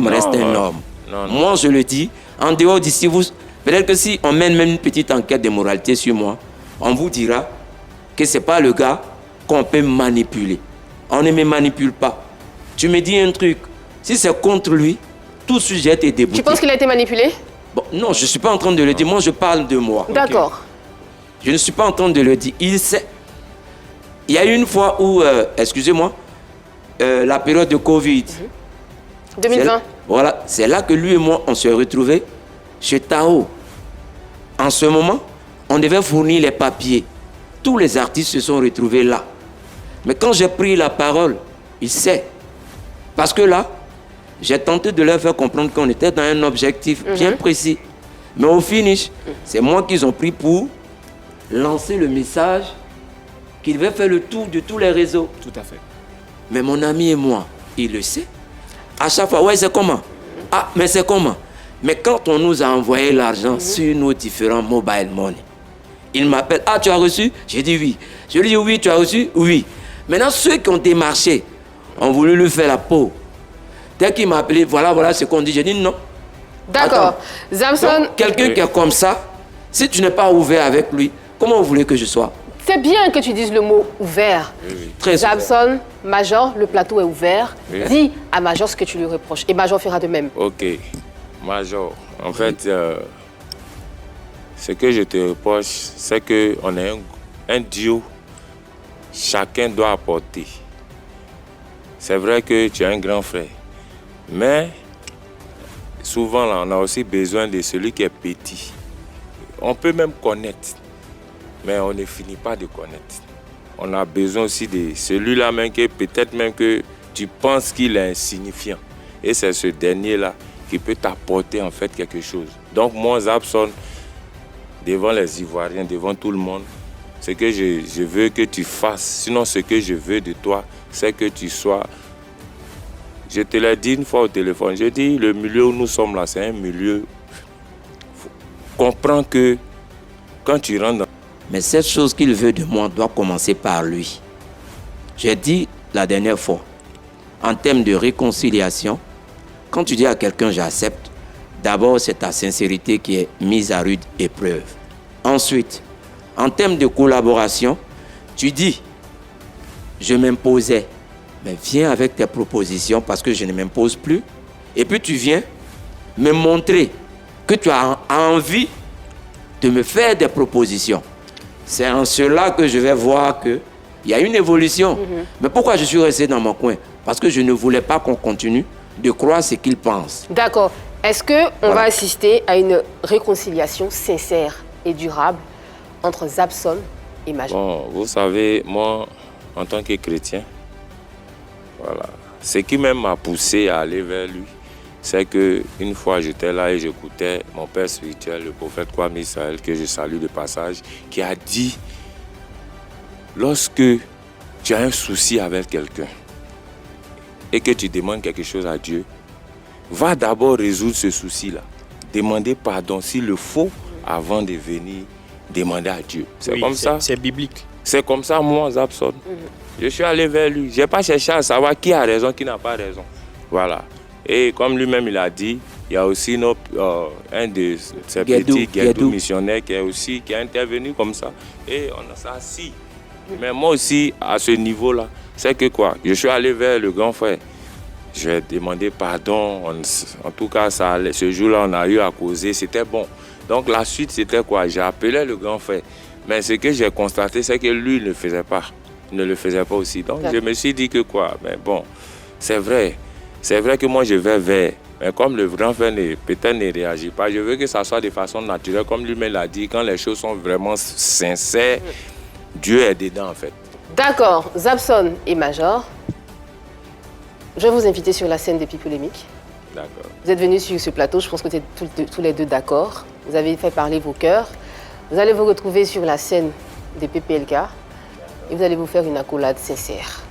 reste un homme. Non. Moi, je le dis, en dehors d'ici, peut-être que si on mène même une petite enquête de moralité sur moi, on vous dira que ce n'est pas le gars qu'on peut manipuler. On ne me manipule pas. Tu me dis un truc, si c'est contre lui, tout sujet est débouté. Tu penses qu'il a été manipulé? Bon, non, je ne suis pas en train de le dire. Moi, je parle de moi. D'accord. Okay. Je ne suis pas en train de le dire. Il sait. Il y a eu une fois où, excusez-moi, la période de Covid. 2020. Voilà, c'est là que lui et moi, on s'est retrouvés chez Tao. En ce moment, on devait fournir les papiers. Tous les artistes se sont retrouvés là. Mais quand j'ai pris la parole, il sait. Parce que là, j'ai tenté de leur faire comprendre qu'on était dans un objectif bien précis. Mais au finish, c'est moi qu'ils ont pris pour lancer le message qu'ils devaient faire le tour de tous les réseaux. Tout à fait. Mais mon ami et moi, il le sait. À chaque fois, ouais, c'est comment? Ah, mais c'est comment? Mais quand on nous a envoyé l'argent sur nos différents mobile money, il m'appelle, ah, tu as reçu? J'ai dit oui. Je lui dis oui, tu as reçu? Oui. Maintenant, ceux qui ont démarché ont voulu lui faire la peau. Dès qu'il m'a appelé, voilà ce qu'on dit. J'ai dit non. D'accord. Zabson. Quelqu'un qui est comme ça, si tu n'es pas ouvert avec lui, Comment vous voulez que je sois? C'est bien que tu dises le mot ouvert. Oui. Très Zabson, Major, le plateau est ouvert. Oui. Dis à Major ce que tu lui reproches. Et Major fera de même. Ok. Major, en fait, ce que je te reproche, c'est qu'on est un duo. Chacun doit apporter. C'est vrai que tu es un grand frère. Mais souvent, là, on a aussi besoin de celui qui est petit. On peut même connaître, mais on ne finit pas de connaître. On a besoin aussi de celui-là même que peut-être même que tu penses qu'il est insignifiant. Et c'est ce dernier-là qui peut t'apporter en fait quelque chose. Donc moi, Zabson, devant les Ivoiriens, devant tout le monde, ce que je veux que tu fasses, sinon ce que je veux de toi, c'est que tu sois... Je te l'ai dit une fois au téléphone, je dis le milieu où nous sommes là, c'est un milieu... Comprends que quand tu rentres dans... Mais cette chose qu'il veut de moi doit commencer par lui. J'ai dit la dernière fois, en termes de réconciliation, quand tu dis à quelqu'un j'accepte, d'abord c'est ta sincérité qui est mise à rude épreuve. Ensuite, en termes de collaboration, tu dis je m'imposais, mais viens avec tes propositions parce que je ne m'impose plus. Et puis tu viens me montrer que tu as envie de me faire des propositions. C'est en cela que je vais voir qu'il y a une évolution. Mais pourquoi je suis resté dans mon coin? Parce que je ne voulais pas qu'on continue de croire ce qu'ils pensent. D'accord. Est-ce qu'on va assister à une réconciliation sincère et durable entre Zabson et Major? Bon, vous savez, moi, en tant que chrétien, voilà, ce qui même m'a poussé à aller vers lui, c'est qu'une fois j'étais là et j'écoutais mon père spirituel, le prophète Kwame Israël, que je salue de passage, qui a dit, lorsque tu as un souci avec quelqu'un et que tu demandes quelque chose à Dieu, va d'abord résoudre ce souci-là. Demandez pardon s'il le faut avant de venir demander à Dieu. C'est comme ça. C'est biblique. C'est comme ça, moi, Zabson. Je suis allé vers lui. Je n'ai pas cherché à savoir qui a raison, qui n'a pas raison. Voilà. Et comme lui-même il a dit, il y a aussi un de ses petits Guédou missionnaires qui est intervenu comme ça. Et on s'est assis. Mais moi aussi, à ce niveau-là, c'est que quoi? Je suis allé vers le grand frère. Je lui ai demandé pardon. En tout cas, ce jour-là, on a eu à causer. C'était bon. Donc la suite, c'était quoi? J'ai appelé le grand frère. Mais ce que j'ai constaté, c'est que lui ne le faisait pas. Il ne le faisait pas aussi. Donc je me suis dit que quoi? Mais bon, c'est vrai. C'est vrai que moi, je vais vers. Mais comme le grand frère peut-être ne réagit pas, je veux que ça soit de façon naturelle. Comme lui-même l'a dit, quand les choses sont vraiment sincères, Dieu est dedans en fait. D'accord. Zabson et Major, je vais vous inviter sur la scène des Pi Polémiques. D'accord. Vous êtes venus sur ce plateau, je pense que vous êtes tous les deux d'accord. Vous avez fait parler vos cœurs. Vous allez vous retrouver sur la scène des PPLK et vous allez vous faire une accolade sincère.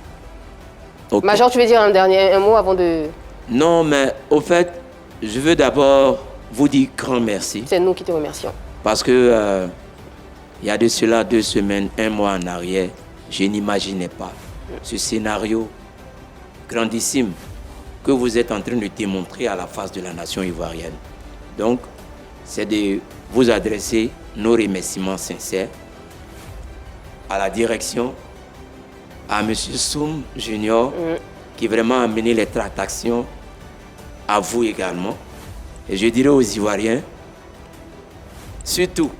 Okay. Major, tu veux dire un mot avant de... Non, mais au fait, je veux d'abord vous dire grand merci. C'est nous qui te remercions. Parce que il y a de cela 2 semaines, 1 mois en arrière, je n'imaginais pas ce scénario grandissime que vous êtes en train de démontrer à la face de la nation ivoirienne. Donc, c'est de vous adresser nos remerciements sincères à la direction, à M. Soum Junior, qui vraiment a mené les tractations, à vous également. Et je dirais aux Ivoiriens, surtout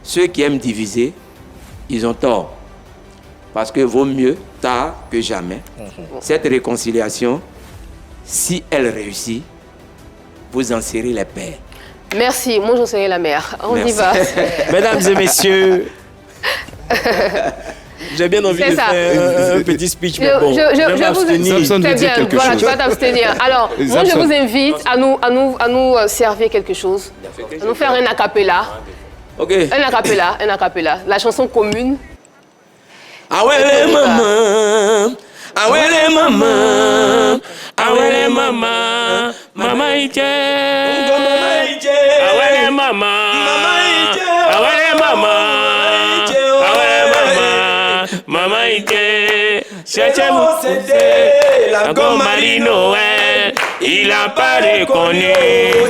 ceux qui aiment diviser, ils ont tort. Parce que vaut mieux tard que jamais. Cette réconciliation, si elle réussit, vous en serez les pères. Merci, moi j'en serai la mère. On y va. Mesdames et messieurs, j'ai bien envie de faire un petit speech, mais bon, je vais m'abstenir. Très bien, voilà, tu vas t'abstenir. Alors, moi je vous invite à nous servir quelque chose, à nous faire un a cappella. Okay. Un a cappella, la chanson commune. Ah ouais les mamans, ah ouais les mamans, ah ouais les mamans, maman ite, ah ouais les mamans, ah ouais les mamans, ah ouais les mamans, maman ite, cherchez-vous c'était la gomme Marie Noël, il n'a pas reconnu,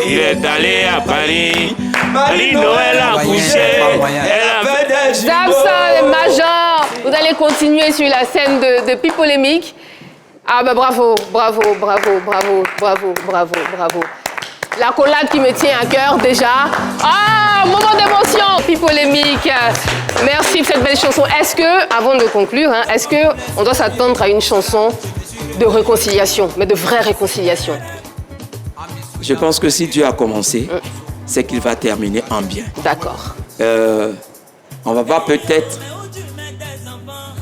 il est allé à Paris. Marie Noël a couché, elle a fait des Zabson et Major, vous allez continuer sur la scène de Pipolémique. Ah bah bravo. L'accolade qui me tient à cœur déjà. Ah, moment d'émotion. Pipolémique. Merci pour cette belle chanson. Est-ce que, avant de conclure, est-ce qu'on doit s'attendre à une chanson de réconciliation, mais de vraie réconciliation? Je pense que si Dieu a commencé, c'est qu'il va terminer en bien. D'accord. On va pas peut-être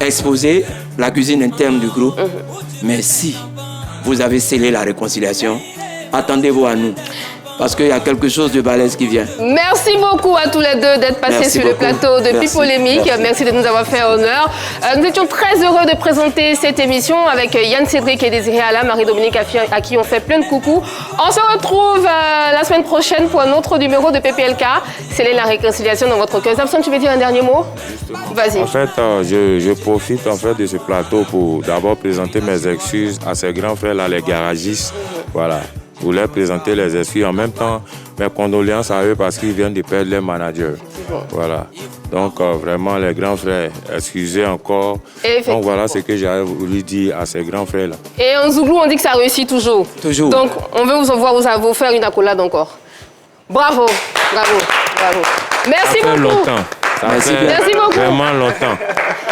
exposer la cuisine interne du groupe, mais si vous avez scellé la réconciliation, attendez-vous à nous. Parce qu'il y a quelque chose de balèze qui vient. Merci beaucoup à tous les deux d'être passés sur le plateau de Pipolémique. Merci de nous avoir fait honneur. Nous étions très heureux de présenter cette émission avec Yann Cédric et Désiré Alla, Marie-Dominique à qui on fait plein de coucou. On se retrouve la semaine prochaine pour un autre numéro de PPLK. C'est la réconciliation dans votre cœur. Zabson, tu veux dire un dernier mot? Vas-y. En fait, je profite en fait de ce plateau pour d'abord présenter mes excuses à ces grands frères là, les garagistes. Voilà. Je voulais présenter les excuses. En même temps, mes condoléances à eux parce qu'ils viennent de perdre leur manager. Voilà. Donc, vraiment, les grands frères, excusez encore. Donc, voilà ce que j'avais voulu dire à ces grands frères-là. Et en Zouglou, on dit que ça réussit toujours. Toujours. Donc, on veut vous faire une accolade encore. Bravo. Merci beaucoup. Longtemps. Merci beaucoup. Vraiment longtemps.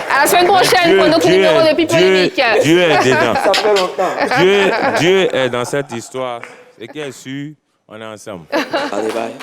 À la semaine prochaine pour notre numéro de Pipolémique. Dieu est dedans. Ça fait longtemps. Dieu est dans cette histoire. Ce qui est sûr, on est ensemble. Allez, bye.